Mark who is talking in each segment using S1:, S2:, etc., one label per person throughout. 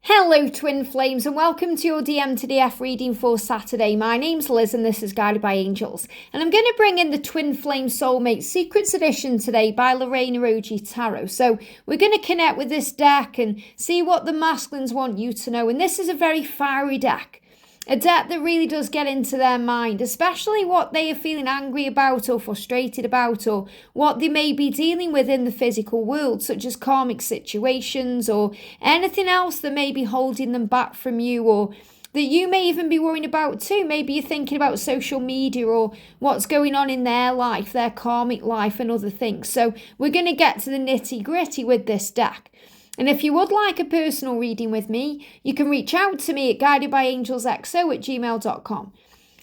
S1: Hello Twin Flames and welcome to your DM to DF reading for Saturday. My name's Liz and this is Guided by Angels. And I'm going to bring in the Twin Flame Soulmate Secrets Edition today by Reina Tarot. So we're going to connect with this deck and see what the masculines want you to know. And this is a very fiery deck. A deck that really does get into their mind, especially what they are feeling angry about or frustrated about, or what they may be dealing with in the physical world, such as karmic situations or anything else that may be holding them back from you, or that you may even be worrying about too. Maybe you're thinking about social media or what's going on in their life, their karmic life and other things. So we're going to get to the nitty gritty with this deck. And if you would like a personal reading with me, you can reach out to me at guidedbyangelsxo@gmail.com.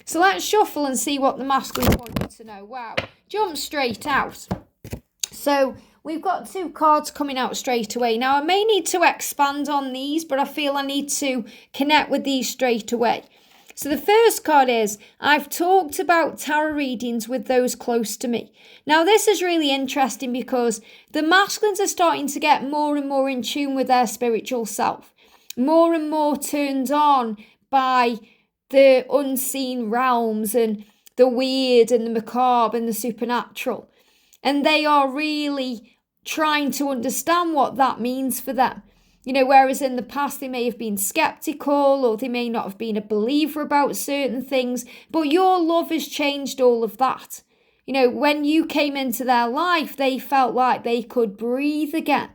S1: So let's shuffle and see what the masculines want you to know. Wow, jump straight out. So we've got two cards coming out straight away. Now I may need to expand on these, but I feel I need to connect with these straight away. So the first card is, I've talked about tarot readings with those close to me. Now this is really interesting because the masculines are starting to get more and more in tune with their spiritual self. More and more turned on by the unseen realms and the weird and the macabre and the supernatural. And they are really trying to understand what that means for them. You know, whereas in the past they may have been skeptical or they may not have been a believer about certain things, but your love has changed all of that. You know, when you came into their life, they felt like they could breathe again.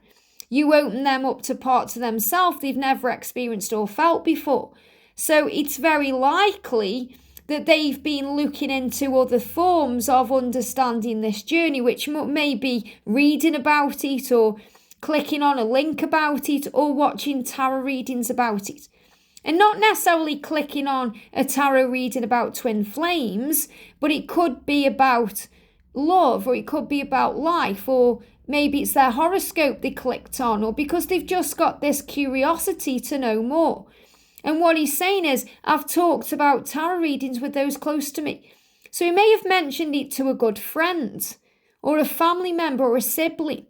S1: You opened them up to parts of themselves they've never experienced or felt before. So it's very likely that they've been looking into other forms of understanding this journey, which may be reading about it or clicking on a link about it or watching tarot readings about it. And not necessarily clicking on a tarot reading about twin flames, but it could be about love or it could be about life, or maybe it's their horoscope they clicked on, or because they've just got this curiosity to know more. And what he's saying is, I've talked about tarot readings with those close to me. So he may have mentioned it to a good friend or a family member or a sibling.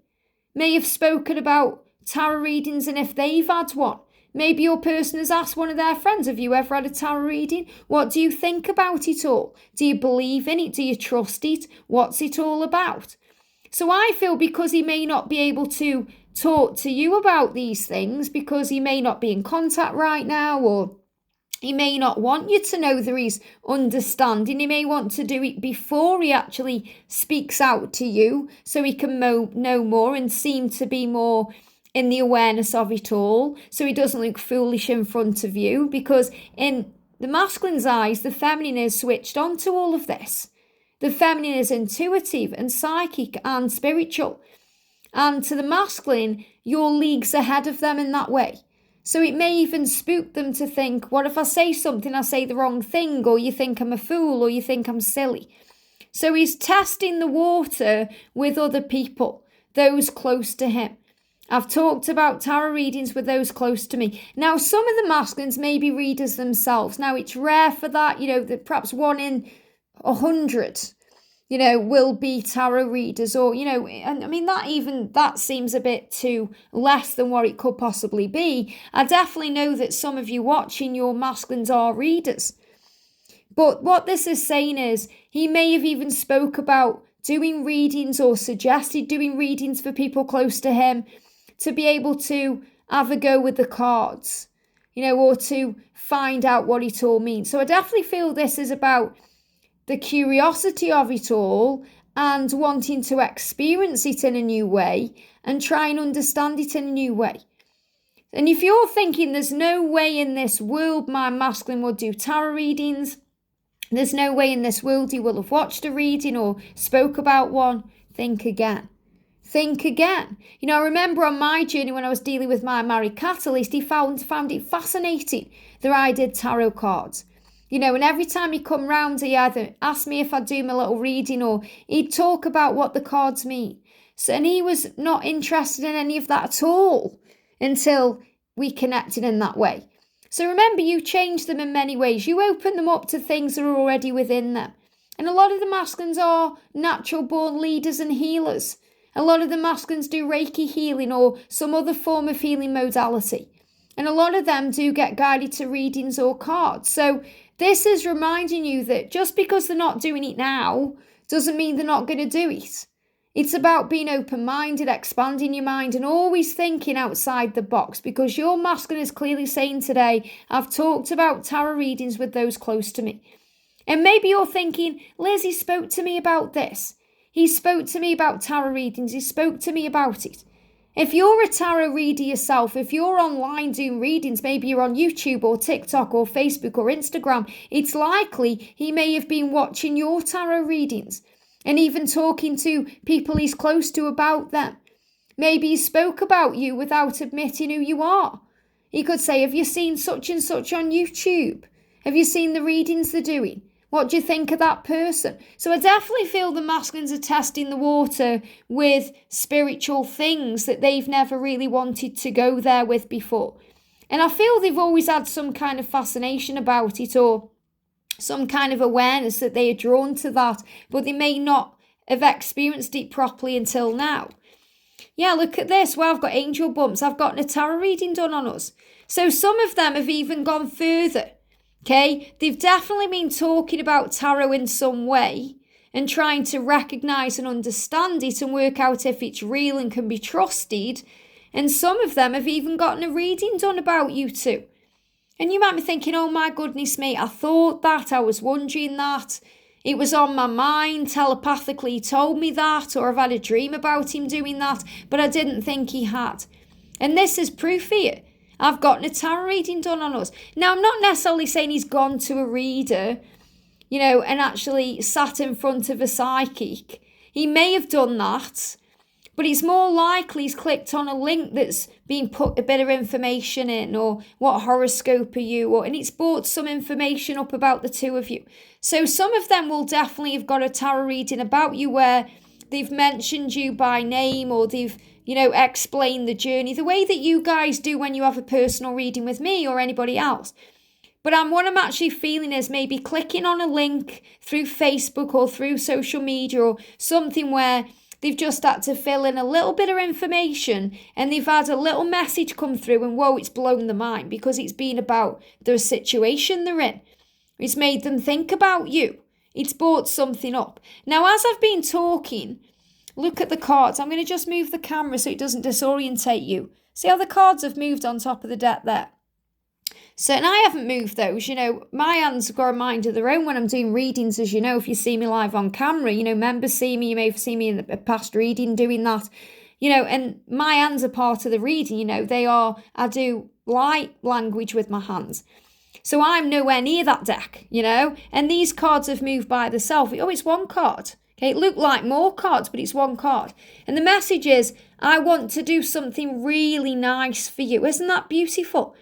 S1: May have spoken about tarot readings and if they've had one. Maybe your person has asked one of their friends, have you ever had a tarot reading? What do you think about it all? Do you believe in it? Do you trust it? What's it all about? So I feel because he may not be able to talk to you about these things because he may not be in contact right now, or he may not want you to know there is understanding. He may want to do it before he actually speaks out to you so he can know more and seem to be more in the awareness of it all, so he doesn't look foolish in front of you, because in the masculine's eyes, the feminine is switched on to all of this. The feminine is intuitive and psychic and spiritual. And to the masculine, you're leagues ahead of them in that way. So it may even spook them to think, what if I say something, I say the wrong thing, or you think I'm a fool, or you think I'm silly. So he's testing the water with other people, those close to him. I've talked about tarot readings with those close to me. Now, some of the masculines may be readers themselves. Now, it's rare for that, that perhaps 1 in 100, will be tarot readers, or, and I mean, that seems a bit too less than what it could possibly be. I definitely know that some of you watching, your masculines are readers. But what this is saying is, he may have even spoke about doing readings or suggested doing readings for people close to him to be able to have a go with the cards, or to find out what it all means. So I definitely feel this is about the curiosity of it all and wanting to experience it in a new way and try and understand it in a new way. And if you're thinking there's no way in this world my masculine will do tarot readings, there's no way in this world he will have watched a reading or spoke about one, think again. Think again. I remember on my journey when I was dealing with my married catalyst, he found it fascinating that I did tarot cards. And every time he'd come round, he either asked me if I'd do my little reading or he'd talk about what the cards mean. So, and he was not interested in any of that at all until we connected in that way. So remember, you change them in many ways. You open them up to things that are already within them. And a lot of the masculines are natural born leaders and healers. A lot of the masculines do Reiki healing or some other form of healing modality. And a lot of them do get guided to readings or cards. So this is reminding you that just because they're not doing it now doesn't mean they're not going to do it. It's about being open-minded, expanding your mind, and always thinking outside the box, because your masculine is clearly saying today, I've talked about tarot readings with those close to me. And maybe you're thinking, Liz, he spoke to me about this. He spoke to me about tarot readings. He spoke to me about it. If you're a tarot reader yourself, if you're online doing readings, maybe you're on YouTube or TikTok or Facebook or Instagram, it's likely he may have been watching your tarot readings and even talking to people he's close to about them. Maybe he spoke about you without admitting who you are. He could say, have you seen such and such on YouTube? Have you seen the readings they're doing? What do you think of that person? So I definitely feel the masculines are testing the water with spiritual things that they've never really wanted to go there with before. And I feel they've always had some kind of fascination about it, or some kind of awareness that they are drawn to that, but they may not have experienced it properly until now. Yeah, look at this. Well, I've got angel bumps. I've got a tarot reading done on us. So some of them have even gone further. Okay, they've definitely been talking about tarot in some way and trying to recognize and understand it and work out if it's real and can be trusted. And some of them have even gotten a reading done about you too. And you might be thinking, oh my goodness me, I thought that, I was wondering that. It was on my mind, telepathically he told me that, or I've had a dream about him doing that, but I didn't think he had. And this is proof here. I've gotten a tarot reading done on us. Now, I'm not necessarily saying he's gone to a reader, and actually sat in front of a psychic. He may have done that, but it's more likely he's clicked on a link that's been put a bit of information in, or what horoscope are you, and it's brought some information up about the two of you. So some of them will definitely have got a tarot reading about you where they've mentioned you by name, or they've explain the journey, the way that you guys do when you have a personal reading with me or anybody else. But what I'm actually feeling is maybe clicking on a link through Facebook or through social media or something where they've just had to fill in a little bit of information and they've had a little message come through and whoa, it's blown the mind because it's been about the situation they're in. It's made them think about you. It's brought something up. Now, as I've been talking, look at the cards. I'm going to just move the camera so it doesn't disorientate you. See how the cards have moved on top of the deck there? So, and I haven't moved those. My hands have got a mind of their own when I'm doing readings, as you know, if you see me live on camera. Members see me, you may have seen me in a past reading doing that. And my hands are part of the reading, I do light language with my hands. So I'm nowhere near that deck, and these cards have moved by themselves. Oh, it's one card. Okay, it looked like more cards, but it's one card. And the message is, I want to do something really nice for you. Isn't that beautiful?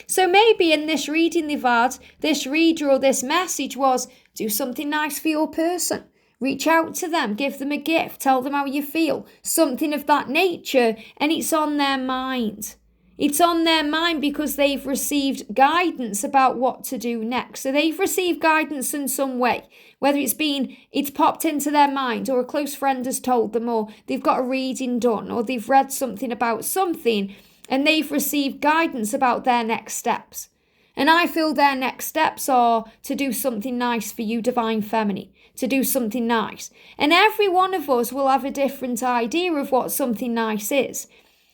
S1: So maybe in this reading they've had, this reader or this message was, do something nice for your person. Reach out to them, give them a gift, tell them how you feel. Something of that nature, and it's on their mind. It's on their mind because they've received guidance about what to do next. So they've received guidance in some way, whether it's popped into their mind, or a close friend has told them, or they've got a reading done, or they've read something about something, and they've received guidance about their next steps. And I feel their next steps are to do something nice for you, Divine Feminine, to do something nice. And every one of us will have a different idea of what something nice is.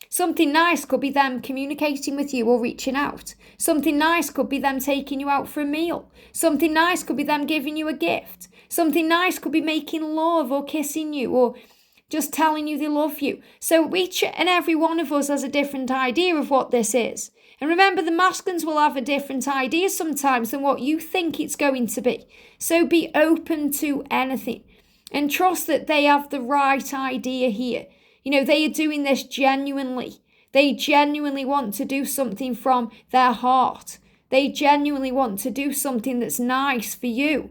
S1: Something nice could be them communicating with you or reaching out. Something nice could be them taking you out for a meal. Something nice could be them giving you a gift. Something nice could be making love or kissing you or just telling you they love you. So each and every one of us has a different idea of what this is. And remember, the masculines will have a different idea sometimes than what you think it's going to be. So be open to anything and trust that they have the right idea here. They are doing this genuinely. They genuinely want to do something from their heart. They genuinely want to do something that's nice for you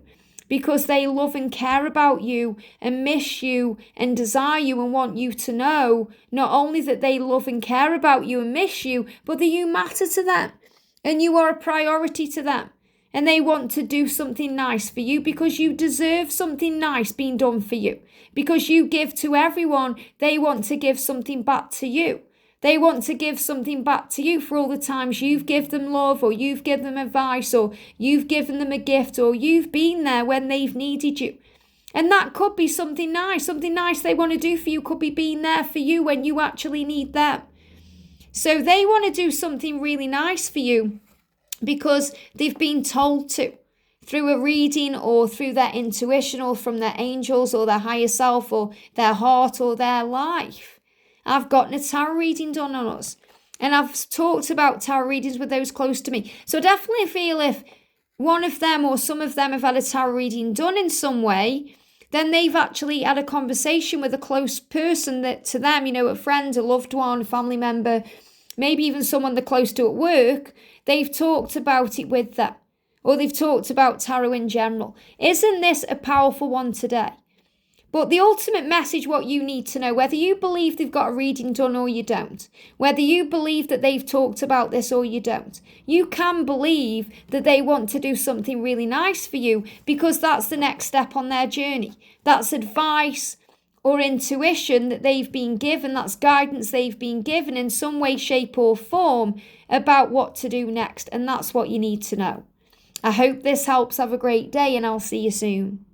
S1: because they love and care about you and miss you and desire you and want you to know not only that they love and care about you and miss you, but that you matter to them and you are a priority to them. And they want to do something nice for you because you deserve something nice being done for you. Because you give to everyone, they want to give something back to you. They want to give something back to you for all the times you've given them love, or you've given them advice, or you've given them a gift, or you've been there when they've needed you. And that could be something nice. Something nice they want to do for you could be being there for you when you actually need them. So they want to do something really nice for you because they've been told to, through a reading or through their intuition or from their angels or their higher self or their heart or their life. I've gotten a tarot reading done on us, and I've talked about tarot readings with those close to me. So I definitely feel if one of them or some of them have had a tarot reading done in some way, then they've actually had a conversation with a close person that to them, a friend, a loved one, a family member, maybe even someone they're close to at work. They've talked about it with them, or they've talked about tarot in general. Isn't this a powerful one today? But the ultimate message, what you need to know, whether you believe they've got a reading done or you don't, whether you believe that they've talked about this or you don't, you can believe that they want to do something really nice for you because that's the next step on their journey. That's advice or intuition that they've been given. That's guidance they've been given in some way, shape or form about what to do next. And that's what you need to know. I hope this helps. Have a great day, and I'll see you soon.